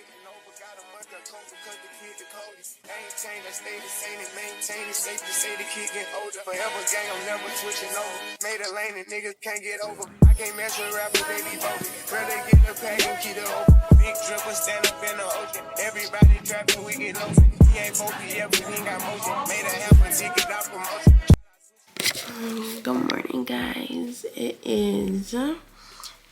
getting over. Got a month of coke because the kid the coldest. Ain't changed, I stay the same and maintain it. Safe to say the kid getting older. Forever gang, I'm never switching over. Made a lane and niggas can't get over. I can't mess with rappers, they be bogus. Rather get the pack and keep it open. Big dripper stand up in the ocean. Everybody trapping, we get low. He ain't focused yet, but we ain't got motion. Made a half a ticket out promotion. Good morning, guys. It is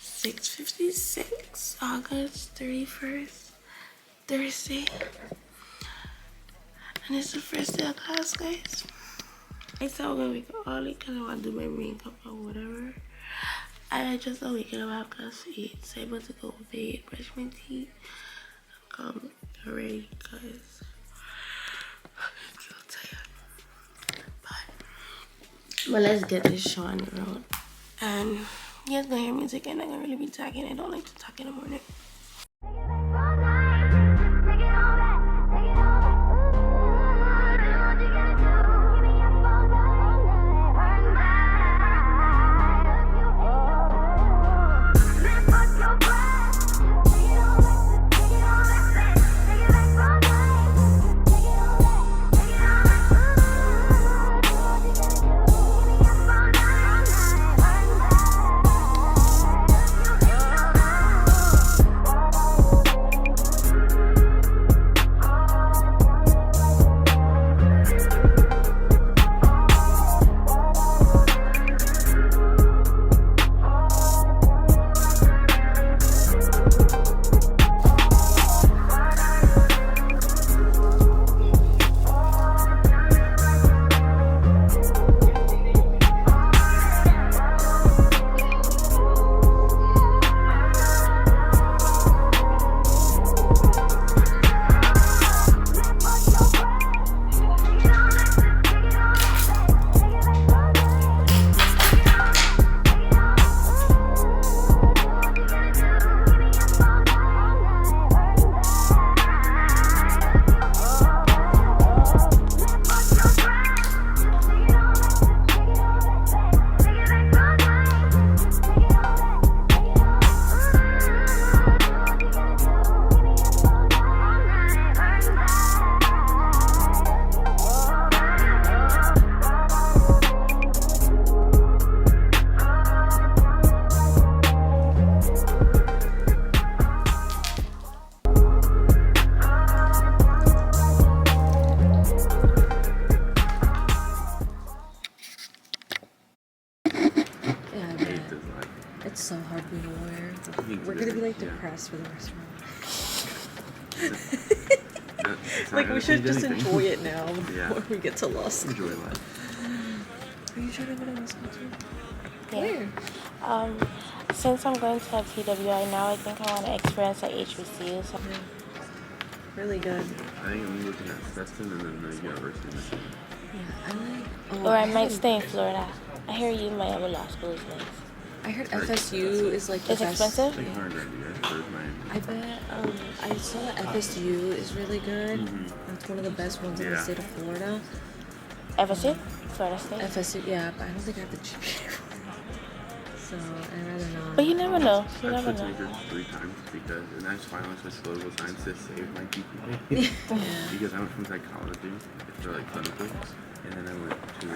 6:56, August 31st, Thursday. And it's the first day of class, guys. I said we're gonna wake up early because I want to do my makeup or whatever. I just don't wake up, I have class to eat. So I'm about to go to bed, brush my teeth, get ready because I'm so tired. But let's get this show on the road. And you guys gonna hear music and I'm gonna really be talking. I don't like to talk in the morning. It's so hard being aware. We're gonna be like depressed for the rest of our life. Like we should just enjoy it now before we get to law school. Enjoy life. Are you trying to go to law school too? Yeah. Where? Since I'm going to TWI now, I think I want to experience at HBCU. So. Yeah. Really good. I think I'm looking at Stetson and then the University of Michigan. Yeah, I like. Oh, or I might stay in Florida. I hear you Miami Law School is nice. I heard FSU is like the it's best. Expensive? Like $100 a year for Miami. I bet. I saw that FSU is really good. It's one of the best ones in the state of Florida. FSU? Florida State? FSU, yeah, but I don't think I have the GPA for it. So I'd rather not. But you never know. You I've never switched know. majors 3 times because, and I just finally switched to political science to save my GPA. Yeah. Because I went from psychology for like clinical, and then I went to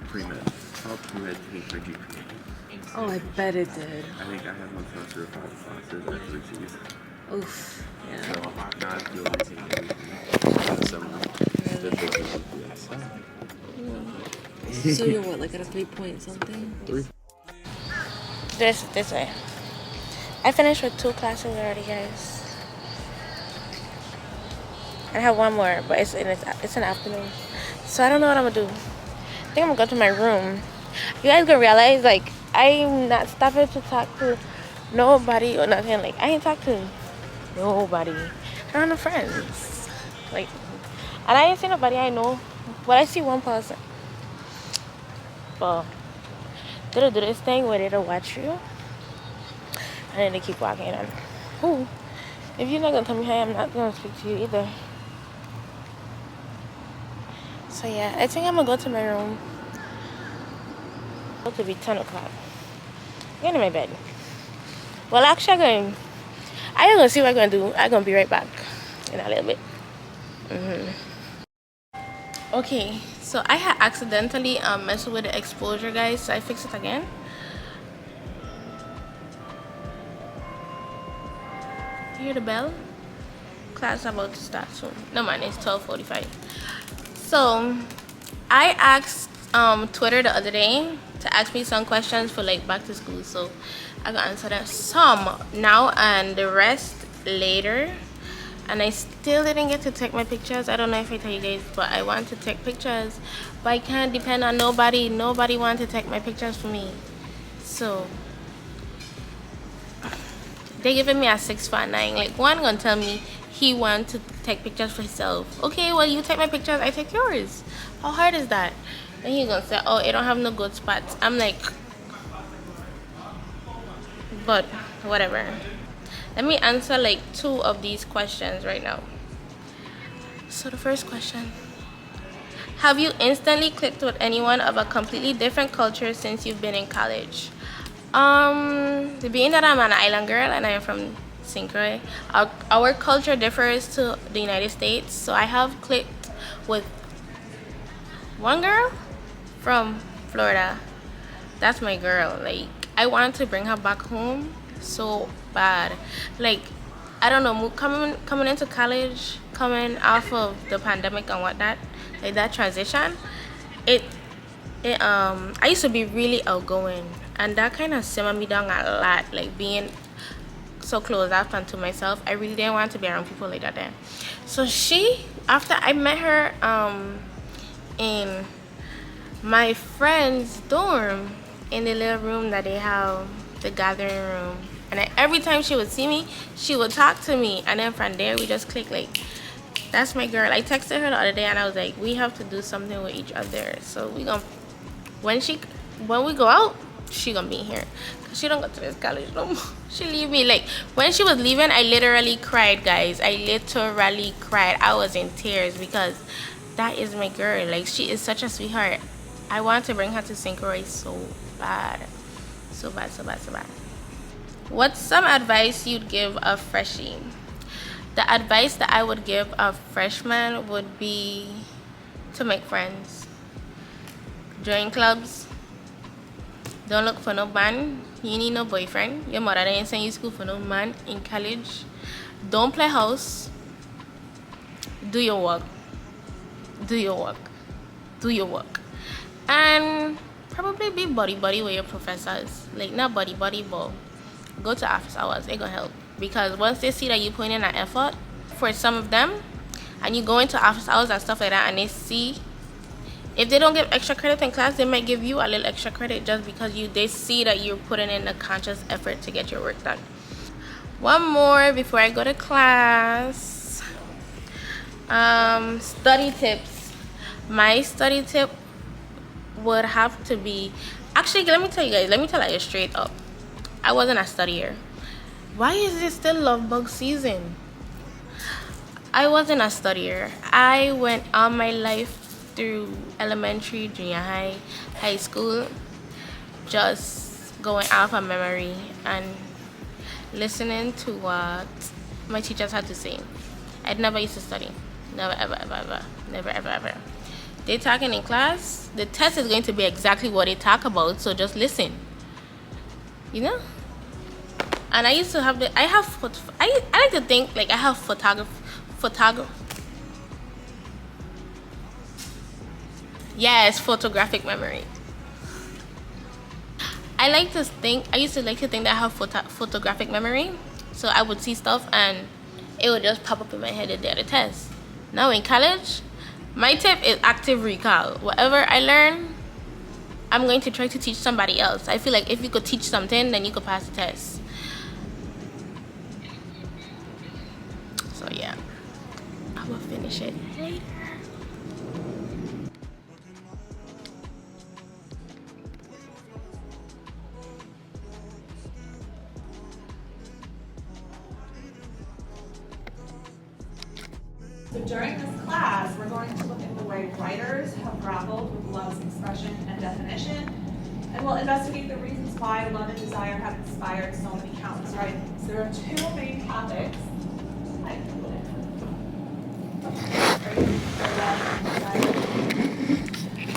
pre-med. Helped pre-med change my GPA. Oh, I bet it did. I think I had 1 semester of 5 classes at 3 C's. Oof. Yeah. So now I feel like taking everything. So you're what, like at a 3 point something? 3. This way. I finished with 2 classes already, guys. I have 1 more, but it's an afternoon. So I don't know what I'm gonna do. I think I'm gonna go to my room. You guys gonna realize, like, I'm not stopping to talk to nobody or nothing. Like, I ain't talk to nobody. There are no friends. Like, and I ain't see nobody I know, but I see 1 person. But they'll do this thing where they'll watch you and then they keep walking on. Ooh, if you're not gonna tell me hi, I'm not gonna speak to you either. So yeah, I think I'm gonna go to my room. It'll be 10 o'clock. Get in my bed. Well, actually, I am gonna see what I'm gonna do. I'm gonna be right back in a little bit. Okay, so I had accidentally messed with the exposure, guys, so I fixed it again. You hear the bell? Class about to start soon. No man, it's 12:45. So I asked Twitter the other day to ask me some questions for like back to school, so I got answer them some now and the rest later. And I still didn't get to take my pictures. I don't know if I tell you guys, but I want to take pictures, but I can't depend on nobody. Nobody wants to take my pictures for me, so they giving me a 6 for 9. Like, one gonna tell me he want to take pictures for himself. Okay, well, you take my pictures, I take yours. How hard is that? And he gonna say, oh, it don't have no good spots. I'm like, but whatever. Let me answer like 2 of these questions right now. So the first question: have you instantly clicked with anyone of a completely different culture since you've been in college? Being that I'm an island girl and I'm from 𝐁𝐔𝐒𝐈𝐑𝐈𝐄𝐒, our culture differs to the United States. So I have clicked with one girl from Florida. That's my girl. Like, I want to bring her back home so bad. Like, I don't know, coming into college, coming off of the pandemic and whatnot, like that transition, I used to be really outgoing, and that kind of simmered me down a lot. Like, being so closed off onto myself, I really didn't want to be around people like that then. So after I met her in my friend's dorm, in the little room that they have, the gathering room, and then every time she would see me, she would talk to me, and then from there we just clicked. Like, that's my girl. I texted her the other day and I was like, we have to do something with each other. So we gonna, when we go out, she gonna be here, cause she don't go to this college no more. She leave me. Like, when she was leaving, I literally cried, guys. I literally cried. I was in tears because that is my girl. Like, she is such a sweetheart. I want to bring her to 𝐁𝐔𝐒𝐈 so bad. So bad, so bad, so bad. What's some advice you'd give a freshie? The advice that I would give a freshman would be to make friends. Join clubs. Don't look for no man. You need no boyfriend. Your mother didn't send you to school for no man in college. Don't play house. Do your work. Do your work. Do your work. And probably be buddy with your professors. Like, not buddy, but go to office hours. They gonna help, because once they see that you put in an effort, for some of them, and you go into office hours and stuff like that, and they see, if they don't give extra credit in class, they might give you a little extra credit just because they see that you're putting in a conscious effort to get your work done. One more before I go to class. Study tips. My study tip would have to be, actually, let me tell you straight up, I wasn't a studier. Why is it still love bug season? I wasn't a studier. I went all my life through elementary, junior high, high school, just going off of memory and listening to what my teachers had to say. I'd never used to study. Never, ever, ever, ever. Never, ever, ever. They talking in class, the test is going to be exactly what they talk about, so just listen. You know? And I used to have I like to think like I have photographic memory. I used to like to think that I have photographic memory, so I would see stuff and it would just pop up in my head the day of the test. Now in college, my tip is active recall. Whatever I learn, I'm going to try to teach somebody else. I feel like if you could teach something, then you could pass the test. So yeah, I will finish it later. So during this class, we're going to look at the way writers have grappled with love's expression and definition, and we'll investigate the reasons why love and desire have inspired so many countless writings. there are two main topics.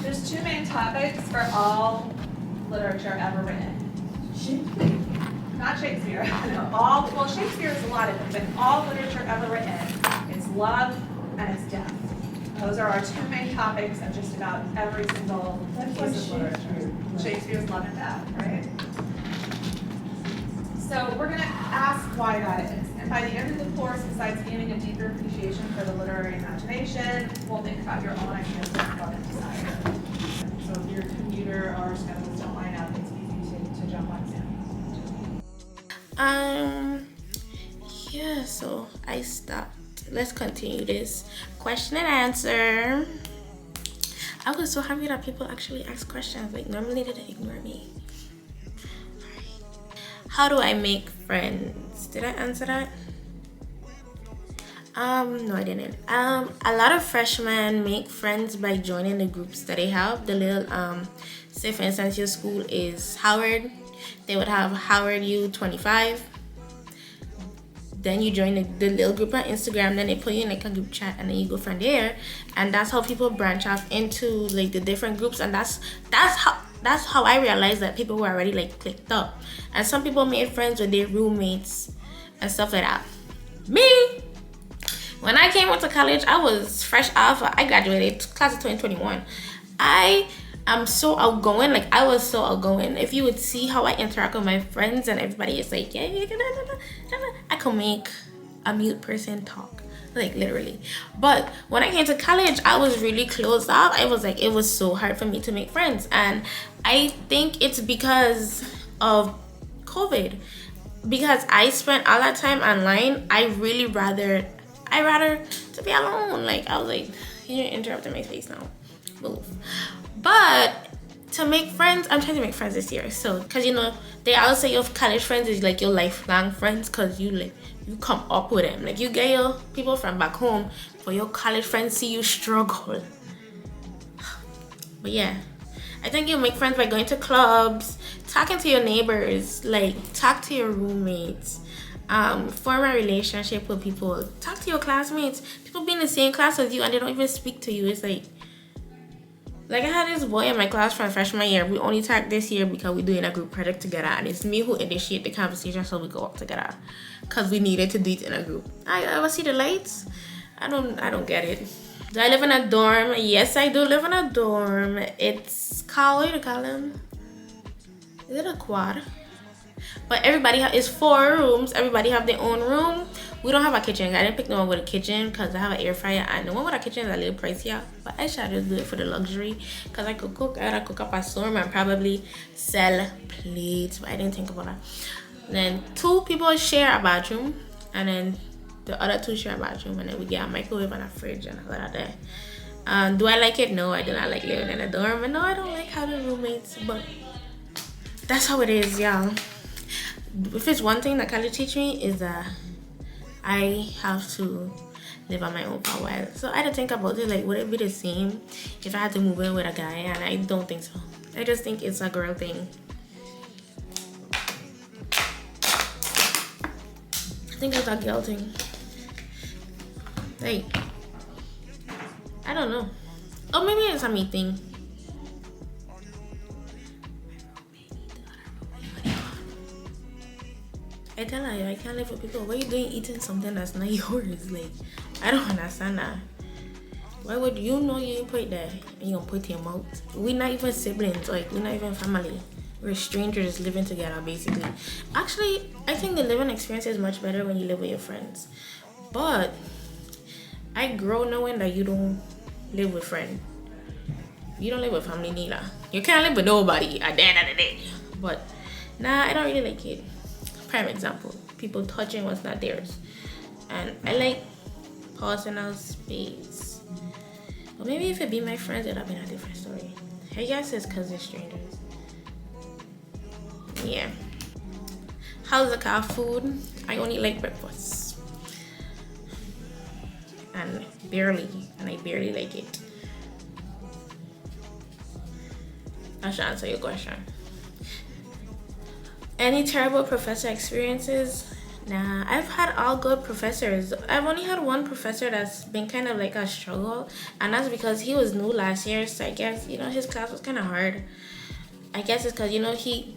There's two main topics for all literature ever written. Not Shakespeare, no, well, Shakespeare is a lot of it, but all literature ever written, it's love and it's death. Those are our two main topics of just about every single piece of literature. Shakespeare's love and death, right? So we're gonna ask why that is. And by the end of the course, besides gaining a deeper appreciation for the literary imagination, we'll think about your own ideas of love and desire. So if your commuter or schedules don't line up, it's easy to jump on Zoom. Yeah, so I stopped. Let's continue this question and answer. I was so happy that people actually ask questions. Like, normally they ignore me. How do I make friends? Did I answer that? No, I didn't. A lot of freshmen make friends by joining the groups that they have. The little, say for instance, your school is Howard. They would have Howard U25. Then you join the little group on Instagram. Then they put you in like a group chat, and then you go from there. And that's how people branch off into like the different groups. And that's how I realized that people were already like clicked up. And some people made friends with their roommates and stuff like that. Me, when I came into college, I was fresh off. I graduated class of 2021. I'm so outgoing. Like, I was so outgoing. If you would see how I interact with my friends and everybody is like, yeah, I could make a mute person talk, like literally. But when I came to college, I was really closed off. It was so hard for me to make friends. And I think it's because of COVID. Because I spent all that time online, I rather to be alone. Like, I was like, you're interrupting my space now. Move. But to make friends, I'm trying to make friends this year. So, because you know, they always say your college friends is like your lifelong friends, because you come up with them. Like, you get your people from back home, for your college friends see you struggle. But yeah, I think you make friends by going to clubs, talking to your neighbors, like talk to your roommates, form a relationship with people, talk to your classmates. People be in the same class as you and they don't even speak to you. It's like I had this boy in my class from freshman year. We only talked this year because we're doing a group project together, and it's me who initiated the conversation, so we go up together because we needed to do it in a group. I ever see the lights? I don't get it. Do I live in a dorm? Yes, I do live in a dorm. It's called, what do you call them? Is it a quad? But everybody is 4 rooms. Everybody have their own room. We don't have a kitchen. I didn't pick the one with a kitchen because I have an air fryer, and the one with a kitchen is a little pricier. But I should just do it for the luxury because I could cook. I gotta cook up a storm and probably sell plates. But I didn't think about that. Then 2 people share a bathroom, and then the other 2 share a bathroom, and then we get a microwave and a fridge and all that there. Do I like it? No, I do not like living in a dorm. And no, I don't like having roommates. But that's how it is, y'all. If it's one thing that college teach me is that I have to live on my own for a while. So I had to think about it, like, would it be the same if I had to move in with a guy? And I don't think so. I just think it's a girl thing. I think it's a girl thing. Like, I don't know. Or maybe it's a me thing. I tell her, I can't live with people. What are you doing eating something that's not yours? Like, I don't understand that. Why would you know you didn't put it there and you gonna put it in your mouth? We're not even siblings, like, we're not even family. We're strangers living together, basically. Actually, I think the living experience is much better when you live with your friends. But I grow knowing that you don't live with friends. You don't live with family neither. You can't live with nobody at the end of the day. But nah, I don't really like it. Prime example, people touching what's not theirs. And I like personal space. But maybe if it be my friends, it'd have been a different story. I guess it's because they're strangers. Yeah. How's the car food? I only like breakfast. And I barely like it. I should answer your question. Any terrible professor experiences? Nah, I've had all good professors. I've only had one professor that's been kind of like a struggle, and that's because he was new last year, so I guess, you know, his class was kind of hard. I guess it's because, you know, he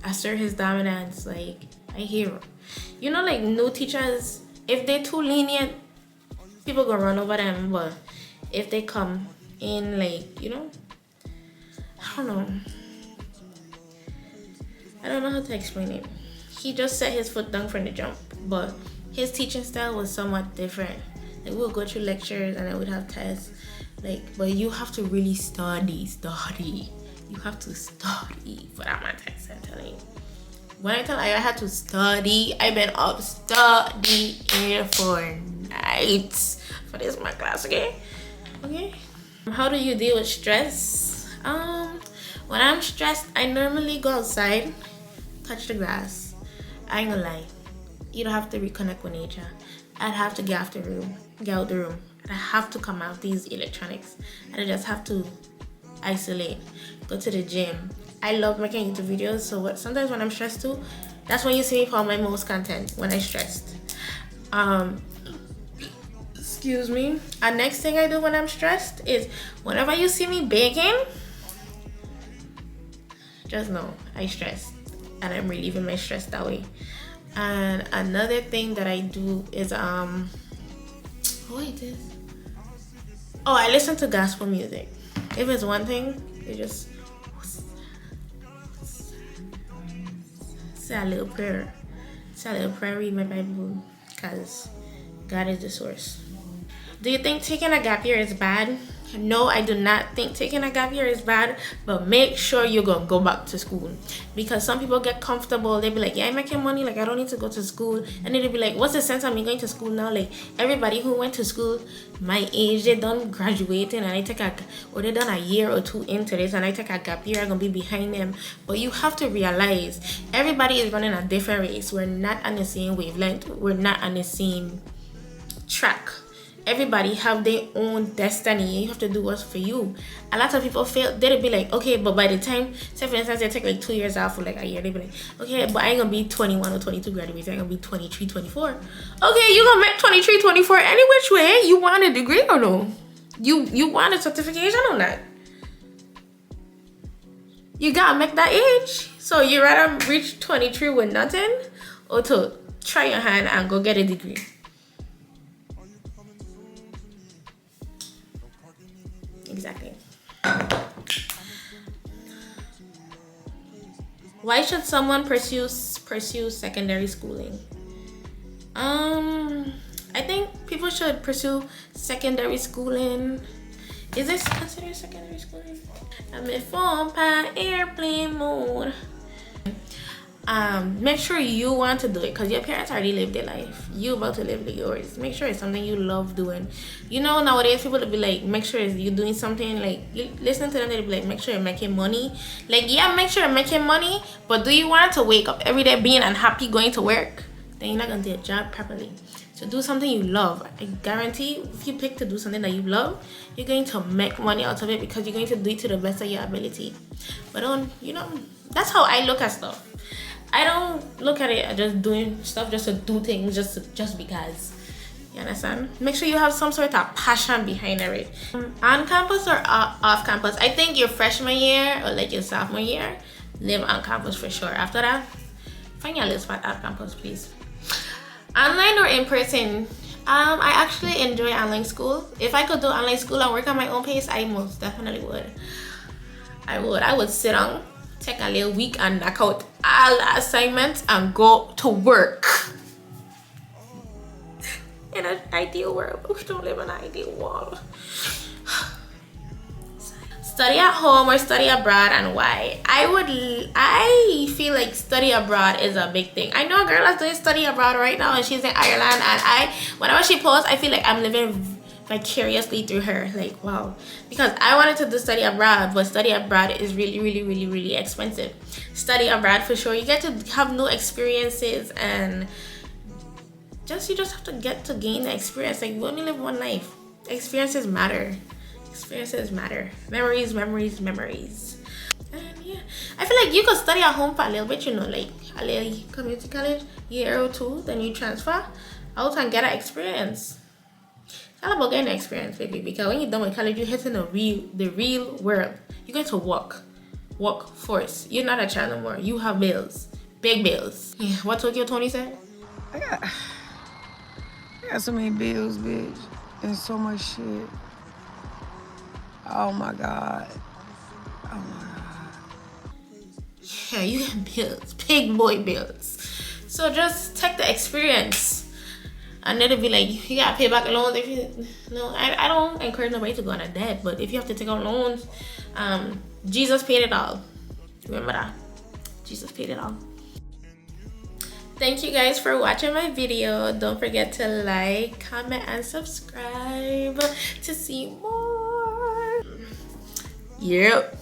assert his dominance. Like, I hear, you know, like new teachers, if they're too lenient, people gonna run over them. But if they come in, like, you know, I don't know. I don't know how to explain it. He just set his foot down from the jump, but his teaching style was somewhat different. Like, we'll go through lectures and then we'd have tests. Like, but you have to really study. You have to study for that one test, I'm telling you. When I tell you I had to study, I've been up studying for nights for this my class, okay? Okay. How do you deal with stress? When I'm stressed, I normally go outside, touch the grass. I ain't gonna lie. You don't have to reconnect with nature. I'd have to get out the room. I have to come out these electronics, and I just have to isolate. Go to the gym. I love making YouTube videos, so sometimes when I'm stressed too, that's when you see me for my most content, when I'm stressed. Excuse me. And next thing I do when I'm stressed is whenever you see me baking, just know I stressed, and I'm relieving my stress that way. And another thing that I do is I listen to gospel music. If it's one thing, it just say a little prayer. Read my Bible, because God is the source. Do you think taking a gap year is bad? No, I do not think taking a gap year is bad, but make sure you're gonna go back to school. Because some people get comfortable, they be like, yeah, I'm making money, like I don't need to go to school. And then they'll be like, what's the sense of me going to school now? Like, everybody who went to school my age, they done graduating, and they done a year or two into this, and I take a gap year, I'm gonna be behind them. But you have to realize everybody is running a different race. We're not on the same wavelength, we're not on the same track. Everybody have their own destiny. You have to do what's for you. A lot of people fail. They'll be like, okay, but by the time, say for instance, they take like 2 years out for like a year, they'll be like, okay, but I ain't gonna be 21 or 22 graduating, I'm gonna be 23, 24. Okay, you gonna make 23, 24 any which way. You want a degree or no? You want a certification or not? You gotta make that age. So you rather reach 23 with nothing, or to try your hand and go get a degree? Exactly. Why should someone pursue secondary schooling? I think people should pursue secondary schooling. Is this considered secondary schooling? I'm in phone pan airplane mode. Make sure you want to do it, because your parents already lived their life. You about to live yours. Make sure it's something you love doing. You know, nowadays people will be like, make sure you're doing something, like, you listen to them, they'll be like, make sure you're making money. Like, yeah, make sure you're making money, but do you want to wake up every day being unhappy going to work? Then you're not gonna do a job properly. So do something you love. I guarantee if you pick to do something that you love, you're going to make money out of it, because you're going to do it to the best of your ability. But don't, you know, that's how I look at stuff. I don't look at it as just doing stuff just to do things just because. You understand? Make sure you have some sort of passion behind it. On campus or off campus? I think your freshman year or like your sophomore year, live on campus for sure. After that, find your little spot off campus, please. Online or in person? I actually enjoy online school. If I could do online school and work at my own pace, I most definitely would. I would sit down, take a little week and knock out all the assignments and go to work. In an ideal world, but we don't live in an ideal world. Study at home or study abroad, and why? I feel like study abroad is a big thing. I know a girl that's doing study abroad right now, and she's in Ireland, and whenever she posts, I feel like I'm living vicariously through her. Like, wow. Because I wanted to do study abroad, but study abroad is really expensive. Study abroad for sure, you get to have new experiences, and you just have to get to gain the experience. Like, we only live one life. Experiences matter. Memories. And yeah, I feel like you could study at home for a little bit, you know, like community college, year or two, then you transfer out and get an experience. It's all about getting an experience, baby, because when you're done with college, you're hitting the real world. You're going to workforce. You're not a child no more. You have bills, big bills. Yeah, what Tokyo Tony said? I got so many bills, bitch, and so much shit. Oh my God. Oh my God. Yeah, you got bills, big boy bills. So just take the experience. And then it'll be like, you gotta pay back loans. If you, no, I don't encourage nobody to go on a debt, but if you have to take out loans, Jesus paid it all. Remember that. Jesus paid it all. Thank you guys for watching my video. Don't forget to like, comment, and subscribe to see more. Yep.